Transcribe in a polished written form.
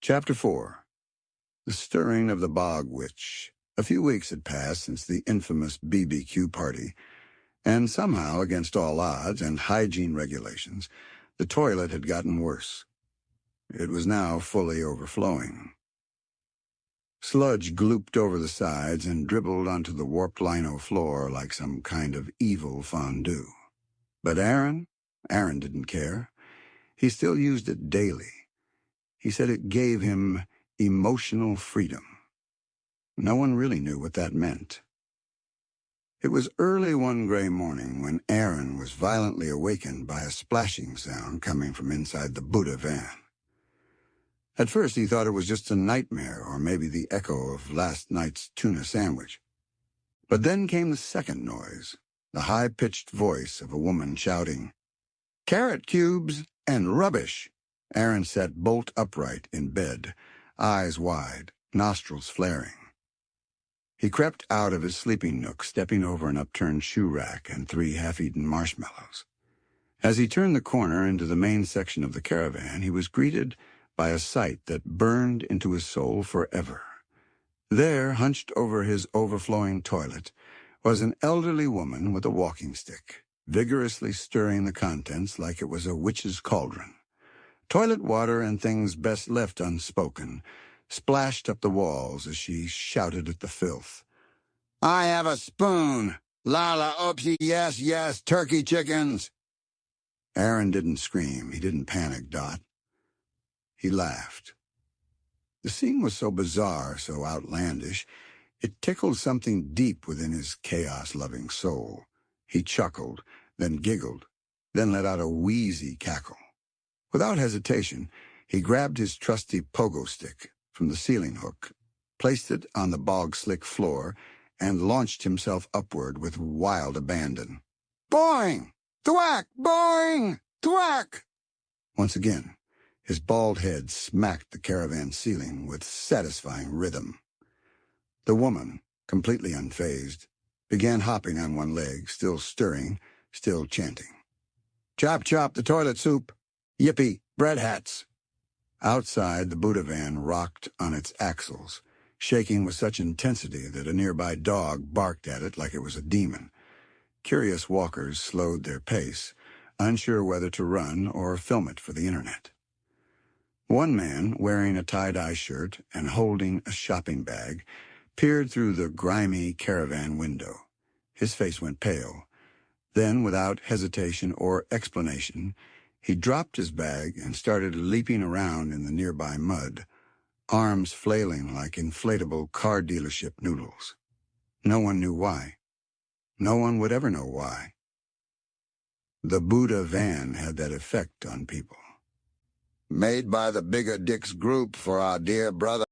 Chapter 4. The Stirring of the Bog Witch. A few weeks had passed since the infamous BBQ party, and somehow, against all odds and hygiene regulations, the toilet had gotten worse. It was now fully overflowing. Sludge glooped over the sides and dribbled onto the warped lino floor like some kind of evil fondue. But Aaron didn't care. He still used it daily. He said it gave him emotional freedom. No one really knew what that meant. It was early one gray morning when Aaron was violently awakened by a splashing sound coming from inside the Buddha van. At first he thought it was just a nightmare or maybe the echo of last night's tuna sandwich. But then came the second noise, the high-pitched voice of a woman shouting, "Carrot cubes and rubbish!" Aaron sat bolt upright in bed, eyes wide, nostrils flaring. He crept out of his sleeping nook, stepping over an upturned shoe rack and 3 half-eaten marshmallows. As he turned the corner into the main section of the caravan, he was greeted by a sight that burned into his soul forever. There, hunched over his overflowing toilet, was an elderly woman with a walking stick, vigorously stirring the contents like it was a witch's cauldron. Toilet water and things best left unspoken splashed up the walls as she shouted at the filth. "I have a spoon! Lala, oopsie, yes, yes, turkey chickens!" Aaron didn't scream. He didn't panic, Dot. He laughed. The scene was so bizarre, so outlandish, it tickled something deep within his chaos-loving soul. He chuckled, then giggled, then let out a wheezy cackle. Without hesitation, he grabbed his trusty pogo stick from the ceiling hook, placed it on the bog-slick floor, and launched himself upward with wild abandon. Boing! Thwack! Boing! Thwack! Once again, his bald head smacked the caravan ceiling with satisfying rhythm. The woman, completely unfazed, began hopping on one leg, still stirring, still chanting. "Chop, chop, the toilet soup! Yippee, bread hats!" Outside, the Buddha van rocked on its axles, shaking with such intensity that a nearby dog barked at it like it was a demon. Curious walkers slowed their pace, unsure whether to run or film it for the internet. One man, wearing a tie-dye shirt and holding a shopping bag, peered through the grimy caravan window. His face went pale. Then, without hesitation or explanation, he dropped his bag and started leaping around in the nearby mud, arms flailing like inflatable car dealership noodles. No one knew why. No one would ever know why. The Buddha van had that effect on people. "Made by the Bigger Dicks Group for our dear brother